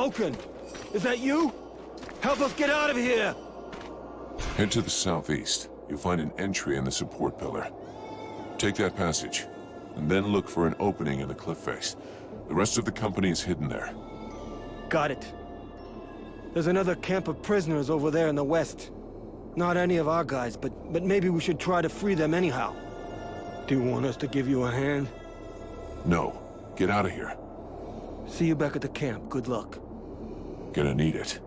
Vulcan! Is that you? Help us get out of here! Head to the southeast. You'll find an entry in the support pillar. Take that passage, and then look for an opening in the cliff face. The rest of the company is hidden there. Got it. There's another camp of prisoners over there in the west. Not any of our guys, but maybe we should try to free them anyhow. Do you want us to give you a hand? No. Get out of here. See you back at the camp. Good luck. Gonna need it.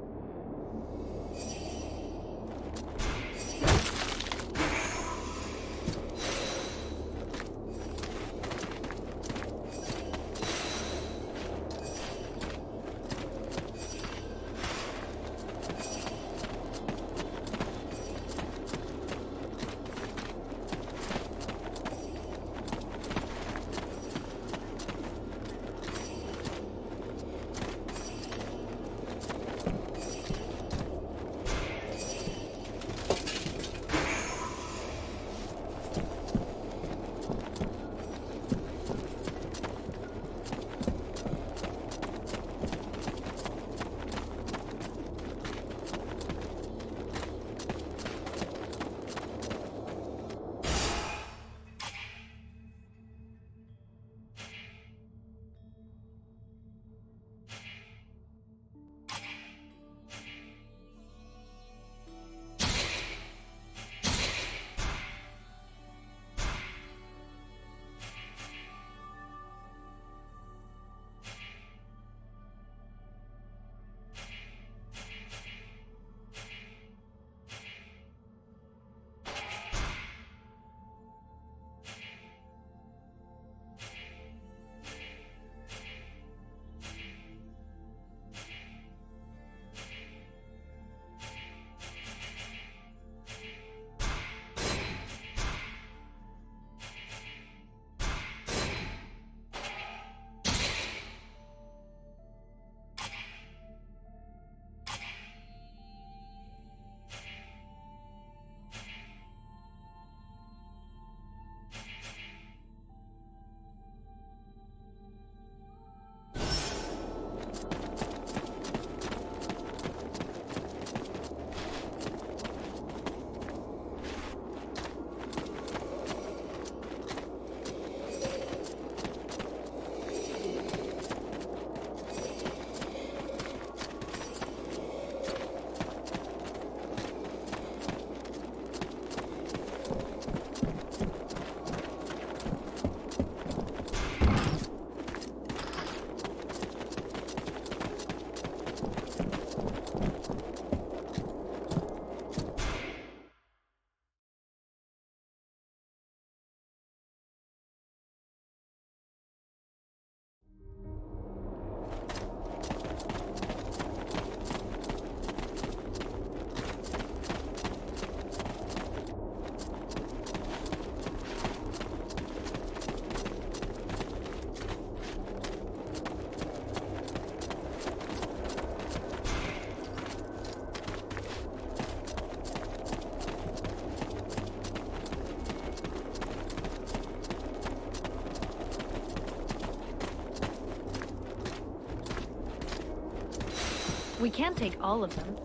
We can't take all of them.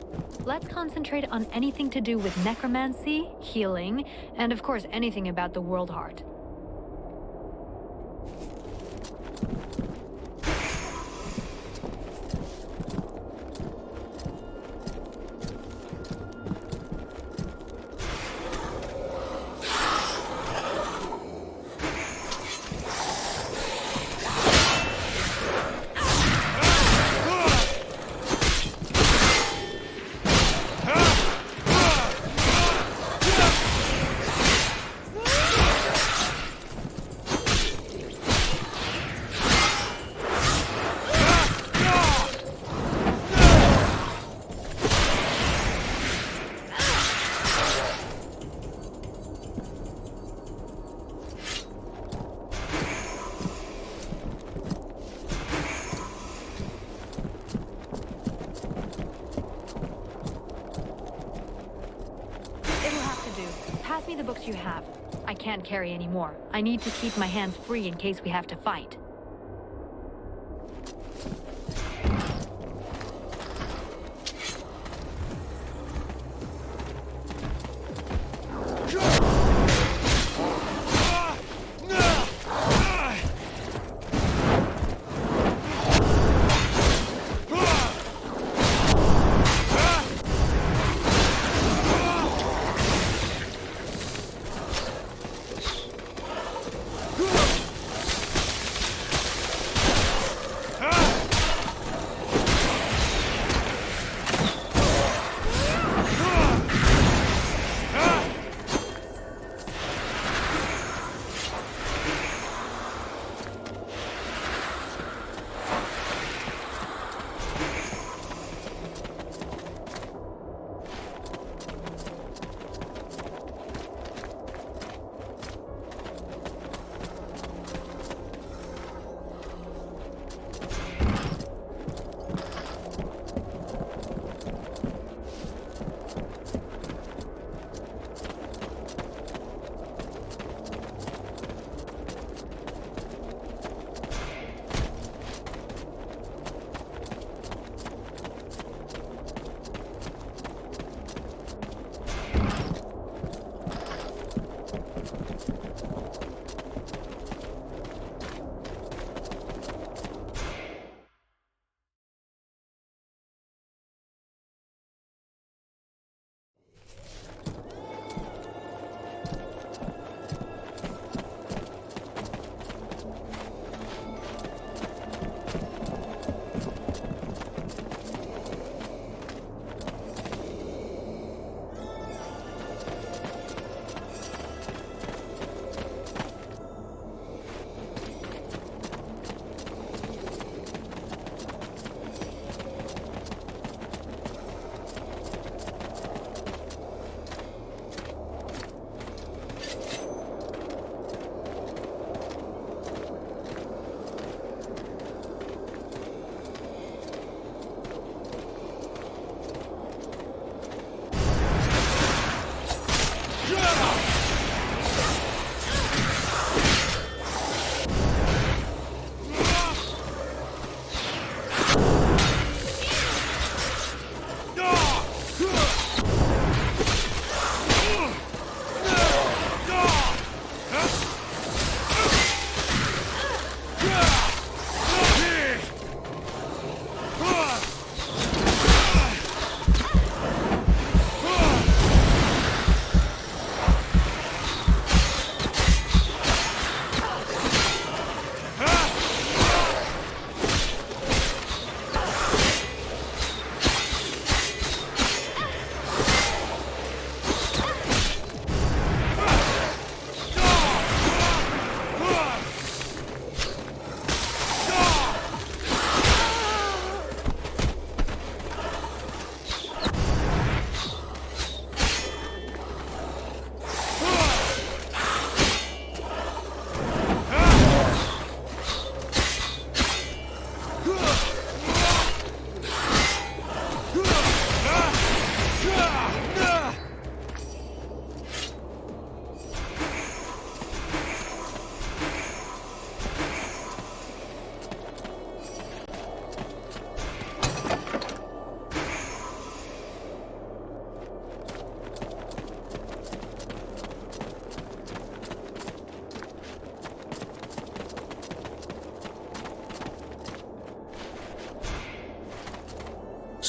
Let's concentrate on anything to do with necromancy, healing, and of course anything about the world heart. Pass me the books you have. I can't carry any more. I need to keep my hands free in case we have to fight.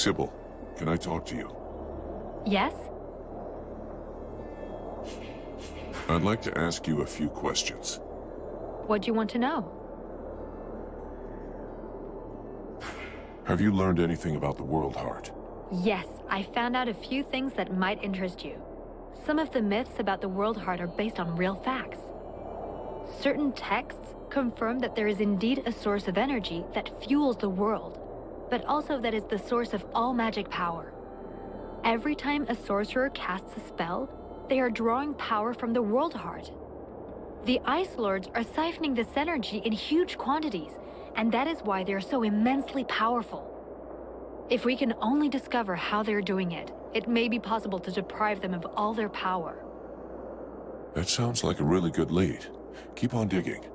Sybil, can I talk to you? Yes? I'd like to ask you a few questions. What do you want to know? Have you learned anything about the World Heart? Yes, I found out a few things that might interest you. Some of the myths about the World Heart are based on real facts. Certain texts confirm that there is indeed a source of energy that fuels the world, but also that is the source of all magic power. Every time a sorcerer casts a spell, they are drawing power from the World Heart. The Ice Lords are siphoning this energy in huge quantities, and that is why they're so immensely powerful. If we can only discover how they're doing it, it may be possible to deprive them of all their power. That sounds like a really good lead. Keep on digging.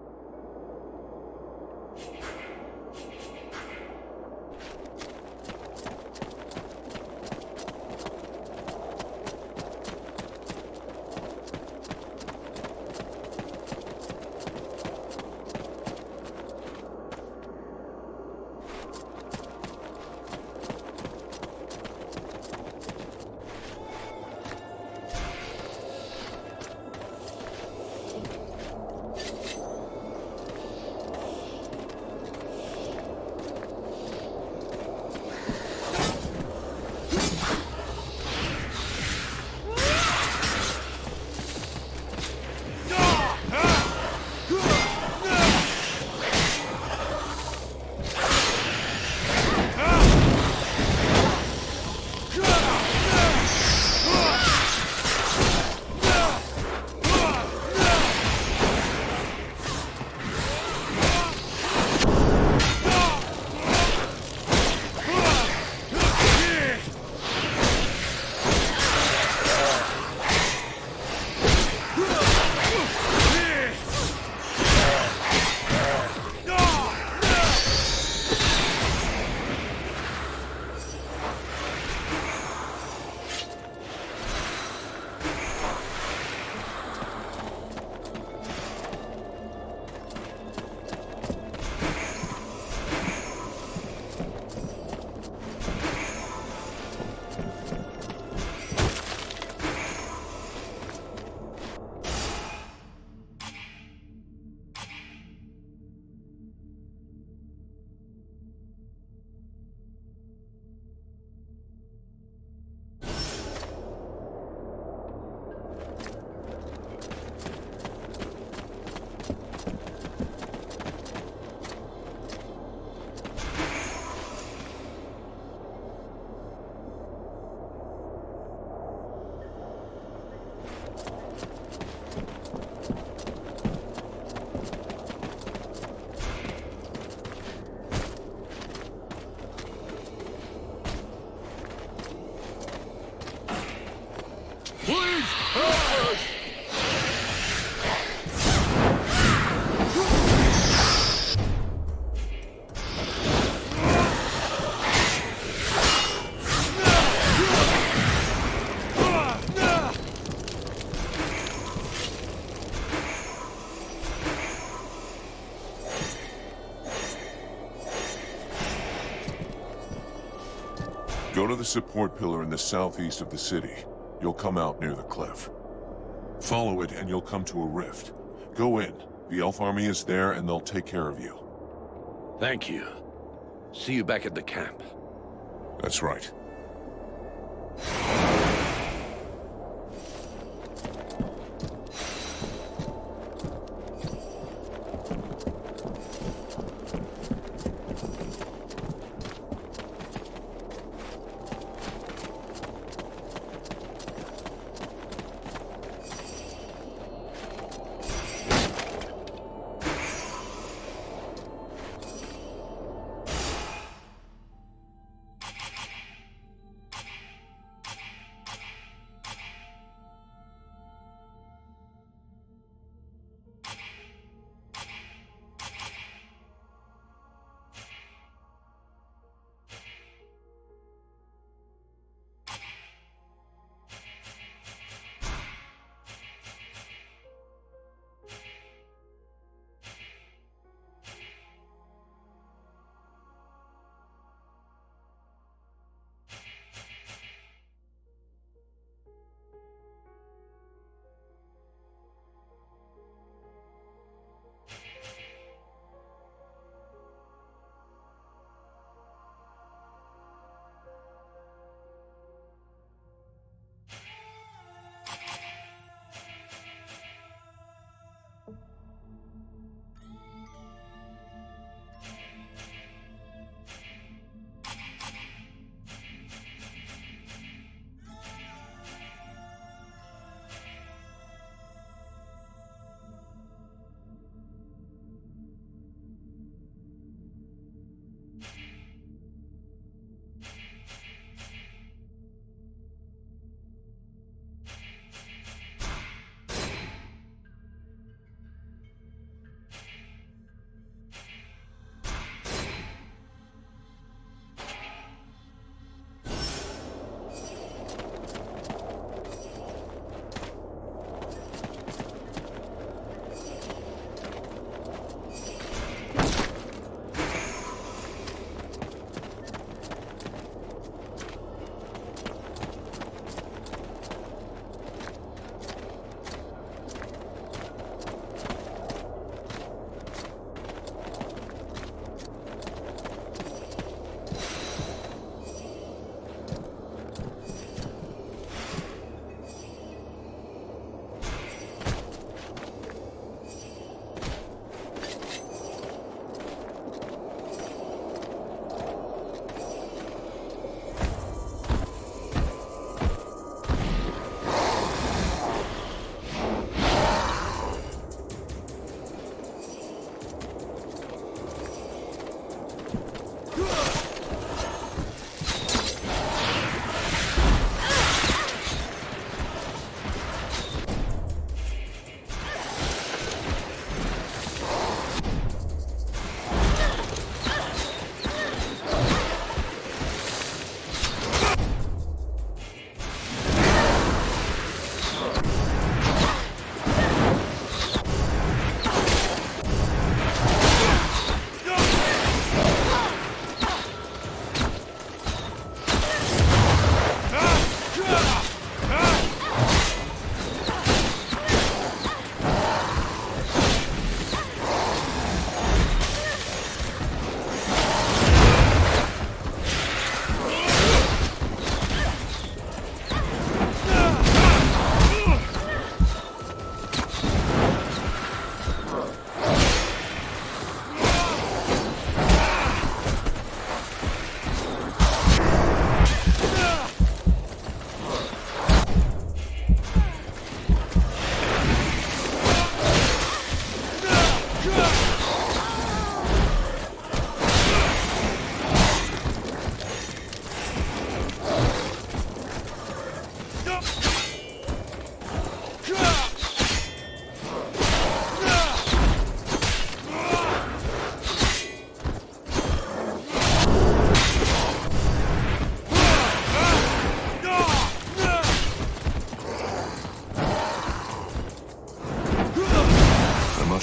Go to the support pillar in the southeast of the city. You'll come out near the cliff. Follow it and you'll come to a rift. Go in. The elf army is there and they'll take care of you. Thank you. See you back at the camp. That's right.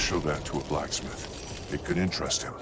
show that to a blacksmith. It could interest him.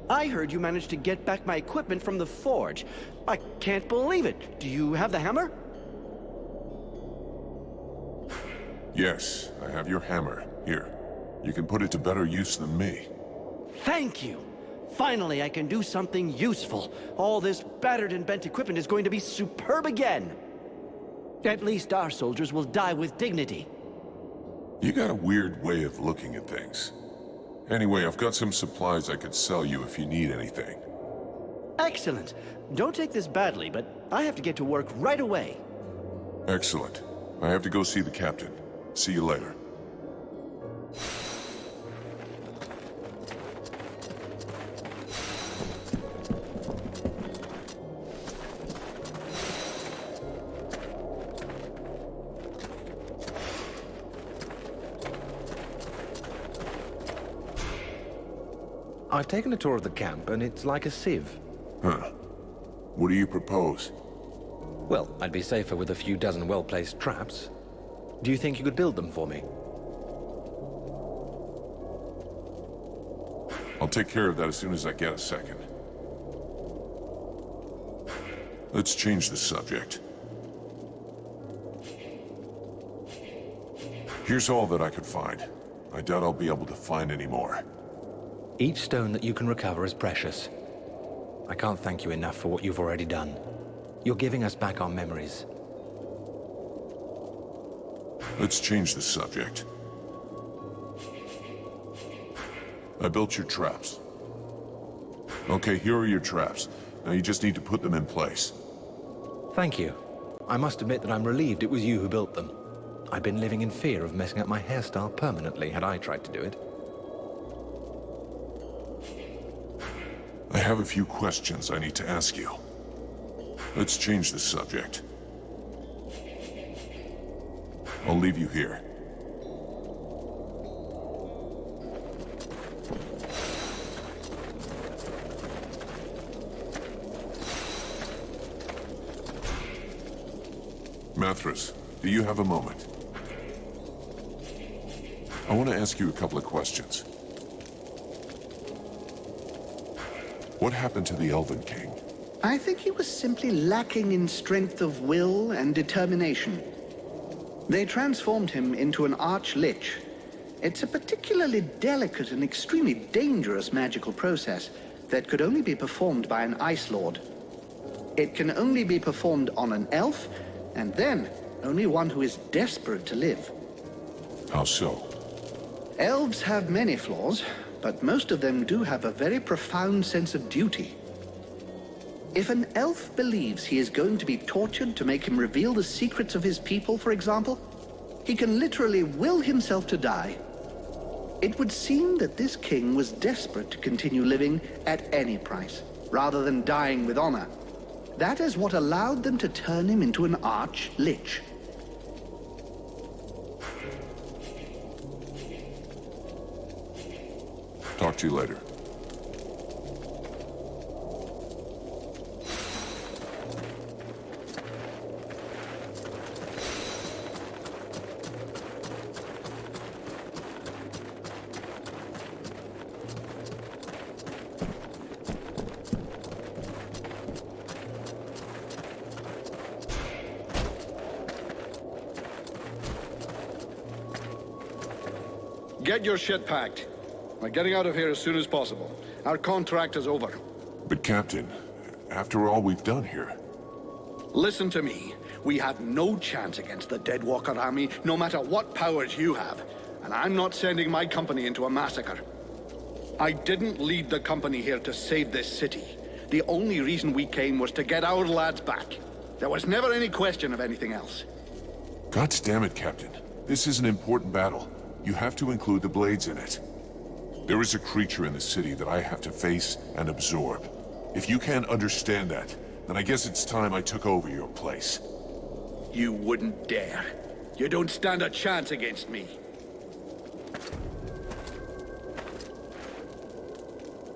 I heard you managed to get back my equipment from the forge. I can't believe it. Do you have the hammer? Yes, I have your hammer. Here. You can put it to better use than me. Thank you! Finally, I can do something useful. All this battered and bent equipment is going to be superb again. At least our soldiers will die with dignity. You got a weird way of looking at things. Anyway, I've got some supplies I could sell you if you need anything. Excellent. Don't take this badly, but I have to get to work right away. Excellent. I have to go see the captain. See you later. I've taken a tour of the camp, and it's like a sieve. Huh. What do you propose? Well, I'd be safer with a few dozen well-placed traps. Do you think you could build them for me? I'll take care of that as soon as I get a second. Let's change the subject. Here's all that I could find. I doubt I'll be able to find any more. Each stone that you can recover is precious. I can't thank you enough for what you've already done. You're giving us back our memories. Let's change the subject. I built your traps. Okay, here are your traps. Now you just need to put them in place. Thank you. I must admit that I'm relieved it was you who built them. I'd been living in fear of messing up my hairstyle permanently had I tried to do it. I have a few questions I need to ask you. Let's change the subject. I'll leave you here. Mathras, do you have a moment? I want to ask you a couple of questions. What happened to the Elven King? I think he was simply lacking in strength of will and determination. They transformed him into an arch-lich. It's a particularly delicate and extremely dangerous magical process that could only be performed by an Ice Lord. It can only be performed on an elf, and then only one who is desperate to live. How so? Elves have many flaws, but most of them do have a very profound sense of duty. If an elf believes he is going to be tortured to make him reveal the secrets of his people, for example, he can literally will himself to die. It would seem that this king was desperate to continue living at any price, rather than dying with honor. That is what allowed them to turn him into an arch-lich. Talk to you later. Get your shit packed. We're getting out of here as soon as possible. Our contract is over. But Captain, after all we've done here... Listen to me. We have no chance against the Deadwalker army, no matter what powers you have. And I'm not sending my company into a massacre. I didn't lead the company here to save this city. The only reason we came was to get our lads back. There was never any question of anything else. God damn it, Captain. This is an important battle. You have to include the Blades in it. There is a creature in the city that I have to face and absorb. If you can't understand that, then I guess it's time I took over your place. You wouldn't dare. You don't stand a chance against me.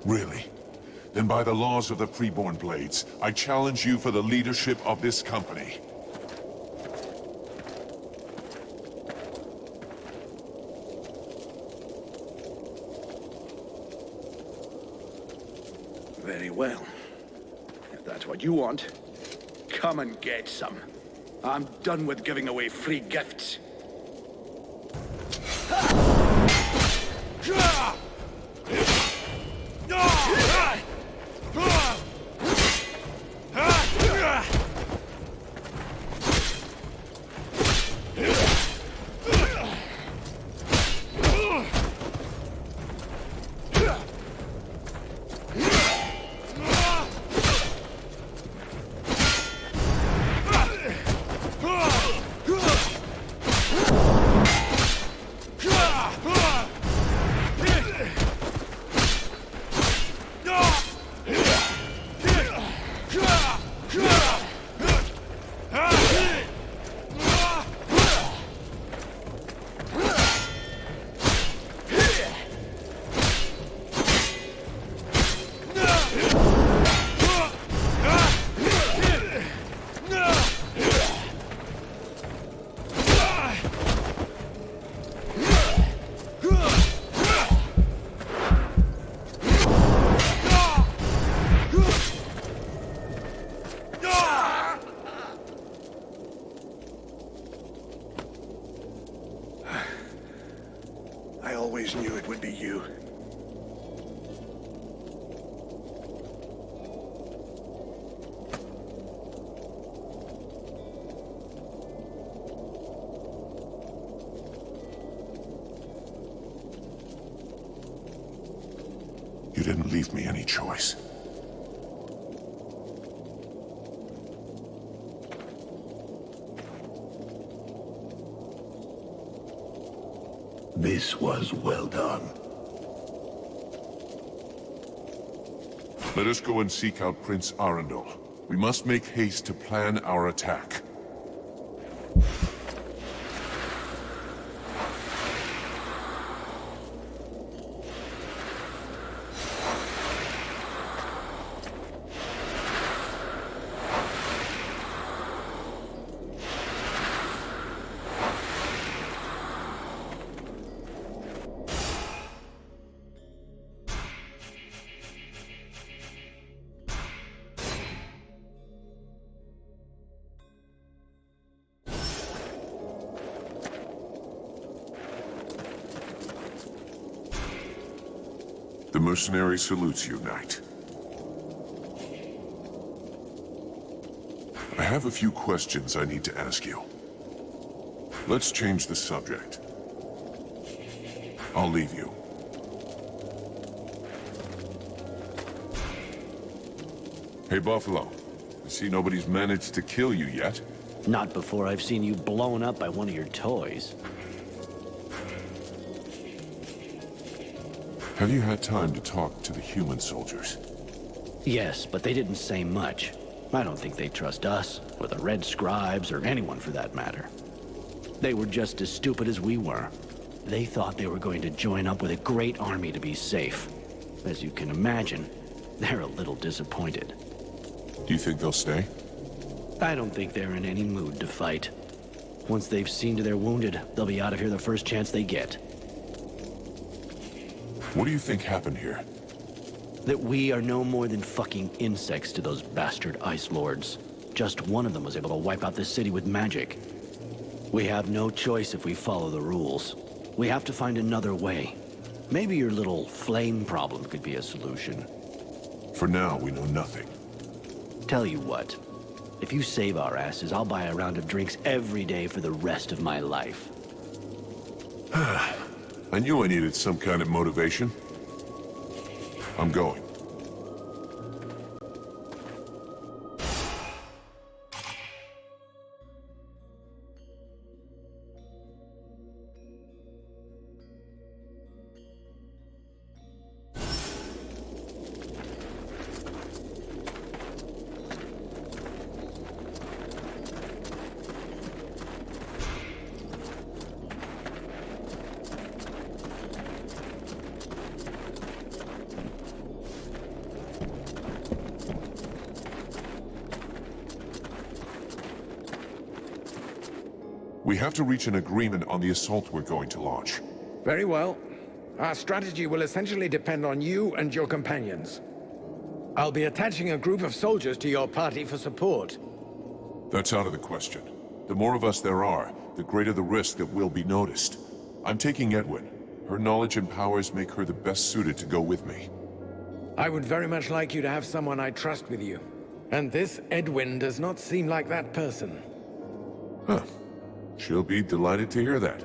Really? Then by the laws of the Freeborn Blades, I challenge you for the leadership of this company. Very well. If that's what you want, come and get some. I'm done with giving away free gifts. I always knew it would be you. You didn't leave me any choice. This was well done. Let us go and seek out Prince Arundel. We must make haste to plan our attack. The mercenary salutes you, Knight. I have a few questions I need to ask you. Let's change the subject. I'll leave you. Hey, Buffalo. I see nobody's managed to kill you yet. Not before I've seen you blown up by one of your toys. Have you had time to talk to the human soldiers? Yes, but they didn't say much. I don't think they trust us, or the Red Scribes, or anyone for that matter. They were just as stupid as we were. They thought they were going to join up with a great army to be safe. As you can imagine, they're a little disappointed. Do you think they'll stay? I don't think they're in any mood to fight. Once they've seen to their wounded, they'll be out of here the first chance they get. What do you think happened here? That we are no more than fucking insects to those bastard Ice Lords. Just one of them was able to wipe out this city with magic. We have no choice if we follow the rules. We have to find another way. Maybe your little flame problem could be a solution. For now, we know nothing. Tell you what, if you save our asses, I'll buy a round of drinks every day for the rest of my life. I knew I needed some kind of motivation. I'm going. We have to reach an agreement on the assault we're going to launch. Very well. Our strategy will essentially depend on you and your companions. I'll be attaching a group of soldiers to your party for support. That's out of the question. The more of us there are, the greater the risk that we'll be noticed. I'm taking Edwin. Her knowledge and powers make her the best suited to go with me. I would very much like you to have someone I trust with you. And this Edwin does not seem like that person. Huh. She'll be delighted to hear that.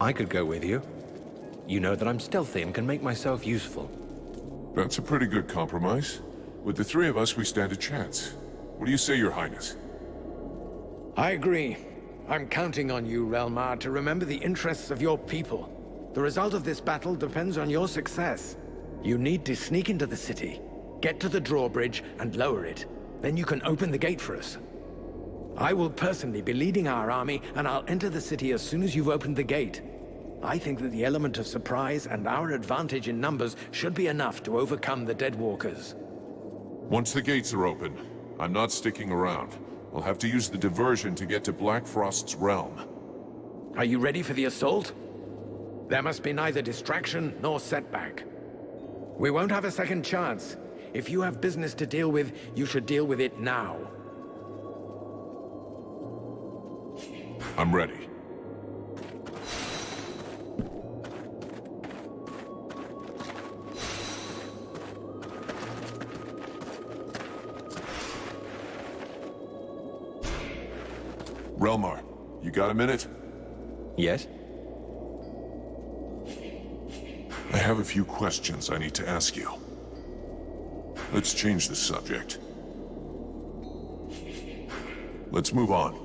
I could go with you. You know that I'm stealthy and can make myself useful. That's a pretty good compromise. With the three of us, we stand a chance. What do you say, Your Highness? I agree. I'm counting on you, Relmar, to remember the interests of your people. The result of this battle depends on your success. You need to sneak into the city, get to the drawbridge, and lower it. Then you can open the gate for us. I will personally be leading our army, and I'll enter the city as soon as you've opened the gate. I think that the element of surprise and our advantage in numbers should be enough to overcome the Deadwalkers. Once the gates are open, I'm not sticking around. I'll have to use the diversion to get to Blackfrost's realm. Are you ready for the assault? There must be neither distraction nor setback. We won't have a second chance. If you have business to deal with, you should deal with it now. I'm ready. Relmar, you got a minute? Yes? I have a few questions I need to ask you. Let's change the subject. Let's move on.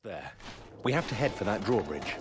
There. We have to head for that drawbridge.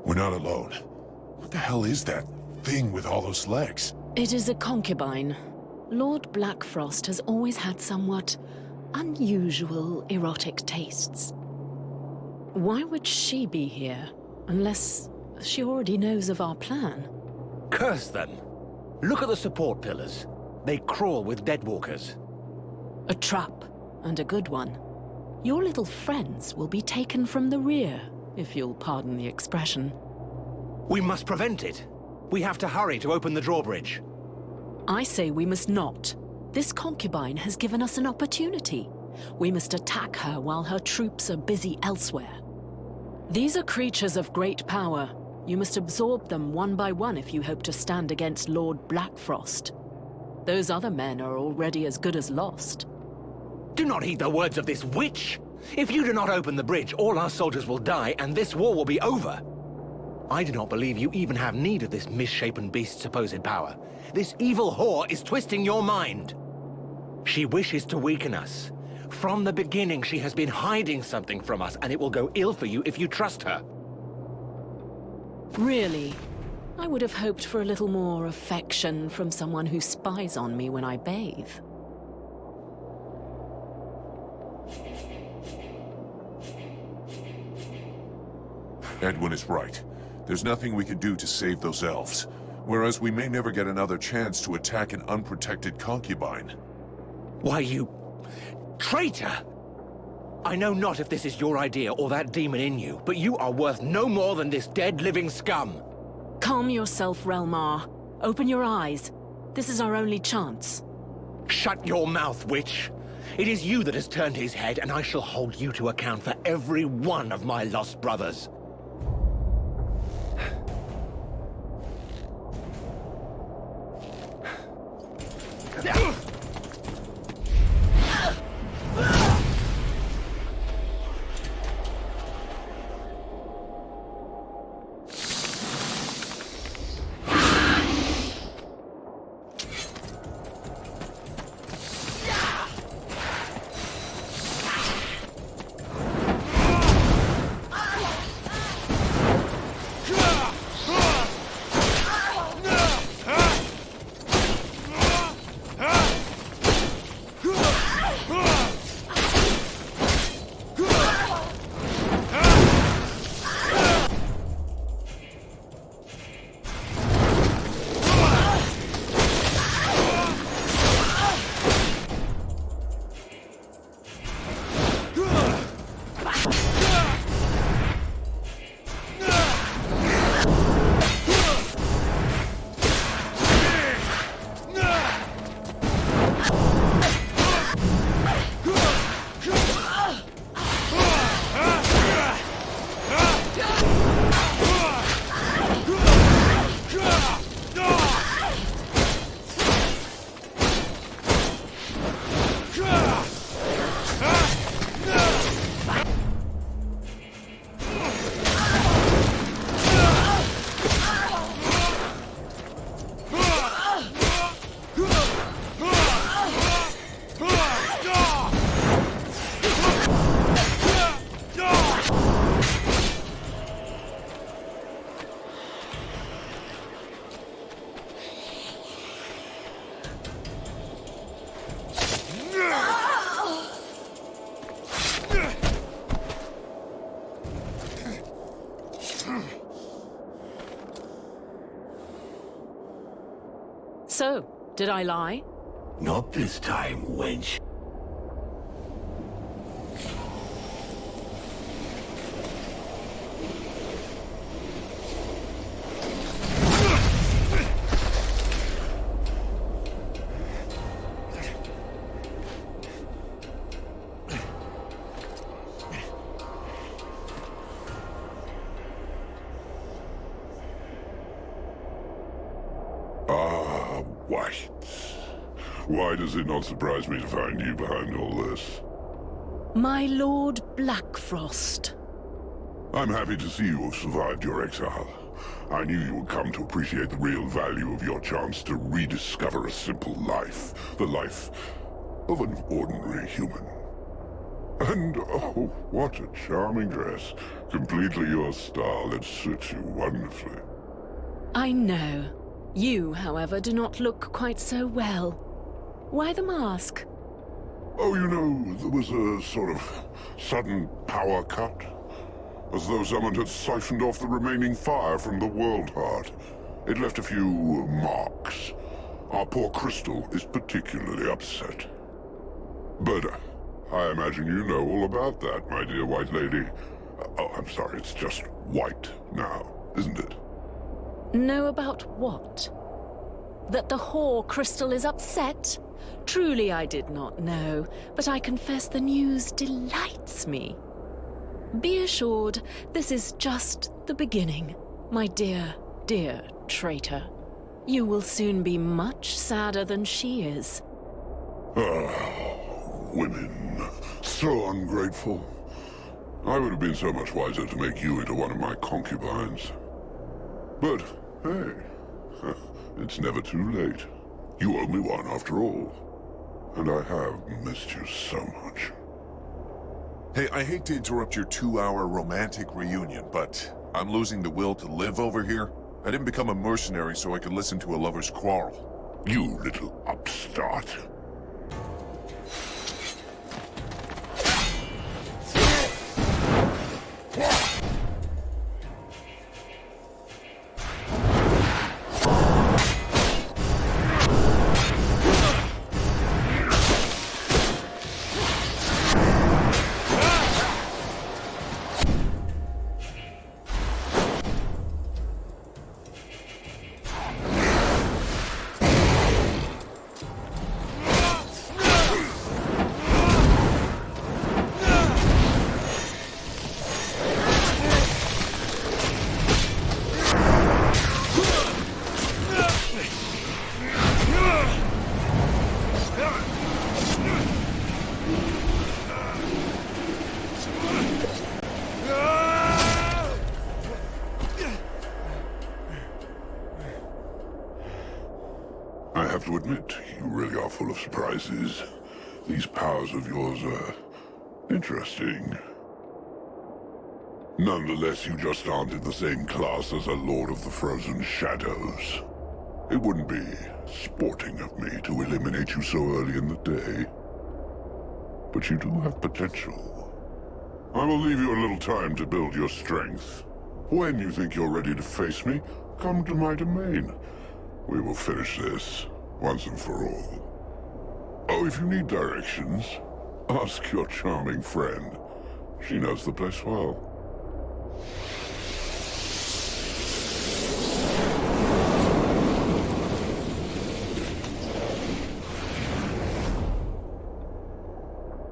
We're not alone. What the hell is that thing with all those legs? It is a concubine. Lord Blackfrost has always had somewhat unusual erotic tastes. Why would she be here, unless she already knows of our plan? Curse them! Look at the support pillars. They crawl with deadwalkers. A trap, and a good one. Your little friends will be taken from the rear, if you'll pardon the expression. We must prevent it. We have to hurry to open the drawbridge. I say we must not. This concubine has given us an opportunity. We must attack her while her troops are busy elsewhere. These are creatures of great power. You must absorb them one by one if you hope to stand against Lord Blackfrost. Those other men are already as good as lost. Do not heed the words of this witch! If you do not open the bridge, all our soldiers will die, and this war will be over. I do not believe you even have need of this misshapen beast's supposed power. This evil whore is twisting your mind. She wishes to weaken us. From the beginning, she has been hiding something from us, and it will go ill for you if you trust her. Really? I would have hoped for a little more affection from someone who spies on me when I bathe. Edwin is right. There's nothing we can do to save those elves. Whereas we may never get another chance to attack an unprotected concubine. Why, you... traitor! I know not if this is your idea or that demon in you, but you are worth no more than this dead living scum. Calm yourself, Relmar. Open your eyes. This is our only chance. Shut your mouth, witch! It is you that has turned his head, and I shall hold you to account for every one of my lost brothers. So, did I lie? Not this time, wench. Why does it not surprise me to find you behind all this? My Lord Blackfrost. I'm happy to see you have survived your exile. I knew you would come to appreciate the real value of your chance to rediscover a simple life. The life of an ordinary human. And oh, what a charming dress. Completely your style. It suits you wonderfully. I know. You, however, do not look quite so well. Why the mask? Oh, you know, there was a sort of sudden power cut. As though someone had siphoned off the remaining fire from the world heart. It left a few marks. Our poor Crystal is particularly upset. But I imagine you know all about that, my dear white lady. Oh, I'm sorry, it's just white now, isn't it? Know about what? That the whore Crystal is upset? Truly I did not know, but I confess the news delights me. Be assured, this is just the beginning, my dear, dear traitor. You will soon be much sadder than she is. Ah, women. So ungrateful. I would have been so much wiser to make you into one of my concubines. But, hey, it's never too late. You owe me one after all. And I have missed you so much. Hey, I hate to interrupt your 2-hour romantic reunion, but I'm losing the will to live over here. I didn't become a mercenary so I could listen to a lover's quarrel. You little upstart. I have to admit, you really are full of surprises. These powers of yours are interesting. Nonetheless, you just aren't in the same class as a Lord of the Frozen Shadows. It wouldn't be sporting of me to eliminate you so early in the day. But you do have potential. I will leave you a little time to build your strength. When you think you're ready to face me, come to my domain. We will finish this, once and for all. Oh, if you need directions, ask your charming friend. She knows the place well.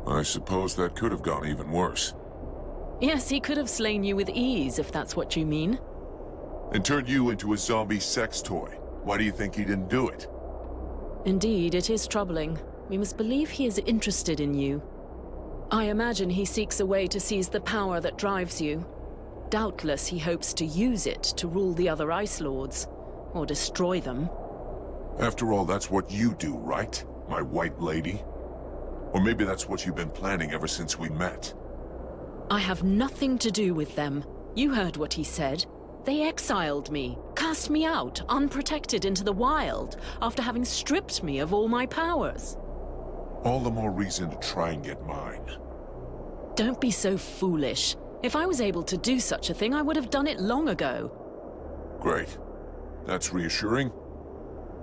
I suppose that could have gone even worse. Yes, he could have slain you with ease, if that's what you mean. And turned you into a zombie sex toy. Why do you think he didn't do it? Indeed, it is troubling. We must believe he is interested in you. I imagine he seeks a way to seize the power that drives you. Doubtless he hopes to use it to rule the other Ice Lords, or destroy them. After all, that's what you do, right? My white lady? Or maybe that's what you've been planning ever since we met. I have nothing to do with them. You heard what he said. They exiled me, cast me out, unprotected into the wild, after having stripped me of all my powers. All the more reason to try and get mine. Don't be so foolish. If I was able to do such a thing, I would have done it long ago. Great. That's reassuring.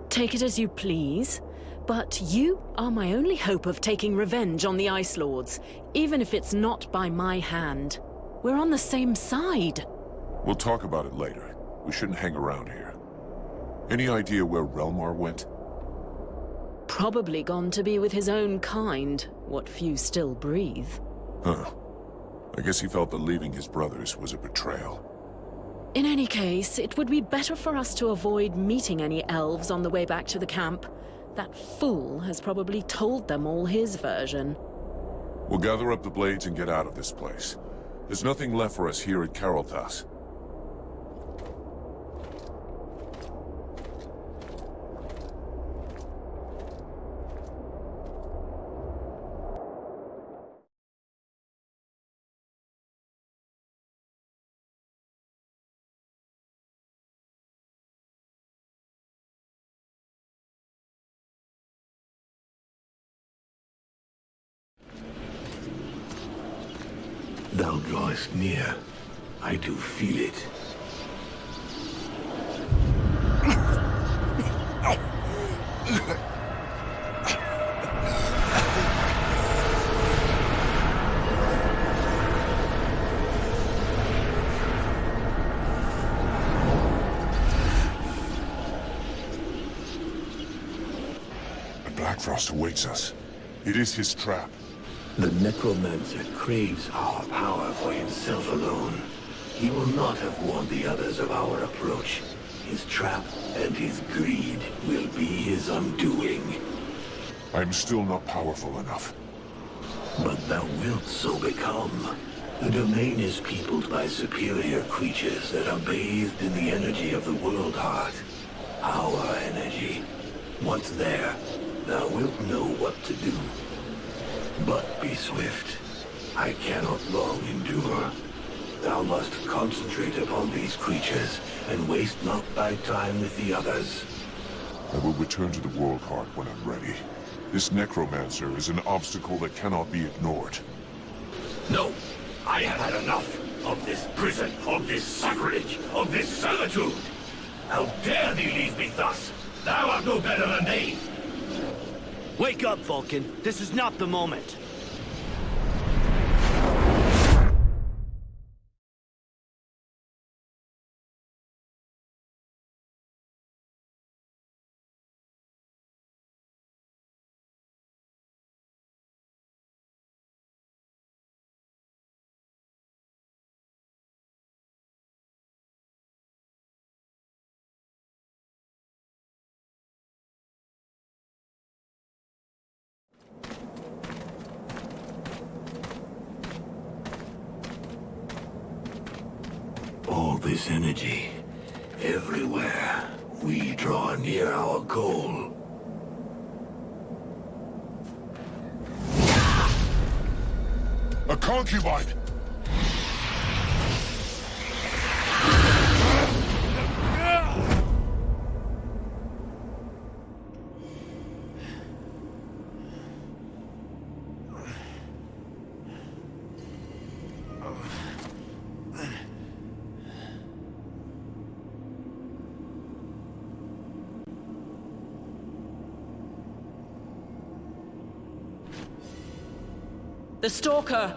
Take it as you please. But you are my only hope of taking revenge on the Ice Lords, even if it's not by my hand. We're on the same side. We'll talk about it later. We shouldn't hang around here. Any idea where Relmar went? Probably gone to be with his own kind, what few still breathe. Huh. I guess he felt that leaving his brothers was a betrayal. In any case, it would be better for us to avoid meeting any elves on the way back to the camp. That fool has probably told them all his version. We'll gather up the blades and get out of this place. There's nothing left for us here at Caroltas. Thou drawest near. I do feel it. Blackfrost awaits us. It is his trap. The necromancer craves our power for himself alone. He will not have warned the others of our approach. His trap and his greed will be his undoing. I am still not powerful enough. But thou wilt so become. The domain is peopled by superior creatures that are bathed in the energy of the world heart. Our energy. Once there, thou wilt know what to do. But be swift. I cannot long endure. Thou must concentrate upon these creatures, and waste not thy time with the others. I will return to the world heart when I'm ready. This necromancer is an obstacle that cannot be ignored. No! I have had enough of this prison, of this sacrilege, of this servitude! How dare thee leave me thus? Thou art no better than they! Wake up, Vulcan. This is not the moment. All this energy, everywhere, we draw near our goal. A concubine! The Stalker!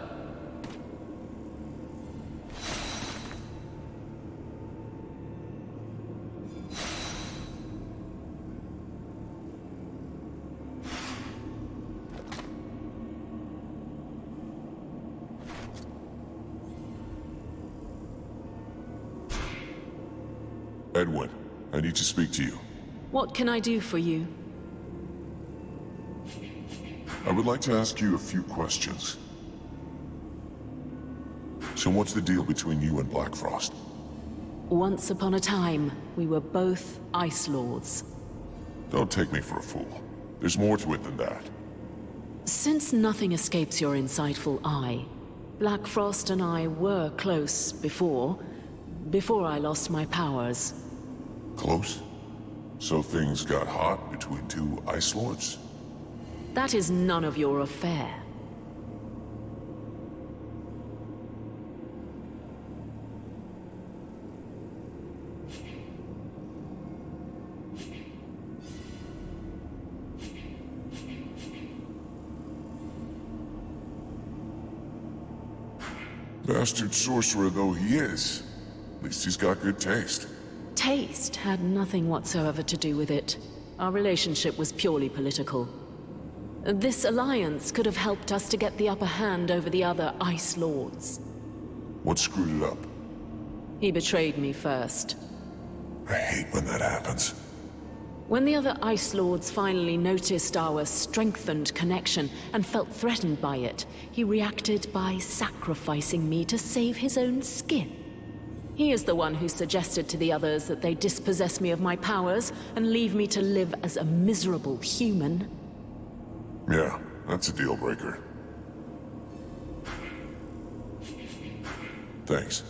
Edwin, I need to speak to you. What can I do for you? I would like to ask you a few questions. So what's the deal between you and Blackfrost? Once upon a time, we were both Ice Lords. Don't take me for a fool. There's more to it than that. Since nothing escapes your insightful eye, Blackfrost and I were close before I lost my powers. Close? So things got hot between two Ice Lords? That is none of your affair. Bastard sorcerer though he is, at least he's got good taste. Taste had nothing whatsoever to do with it. Our relationship was purely political. This alliance could have helped us to get the upper hand over the other Ice Lords. What screwed it up? He betrayed me first. I hate when that happens. When the other Ice Lords finally noticed our strengthened connection and felt threatened by it, he reacted by sacrificing me to save his own skin. He is the one who suggested to the others that they dispossess me of my powers and leave me to live as a miserable human. Yeah, that's a deal breaker. Thanks.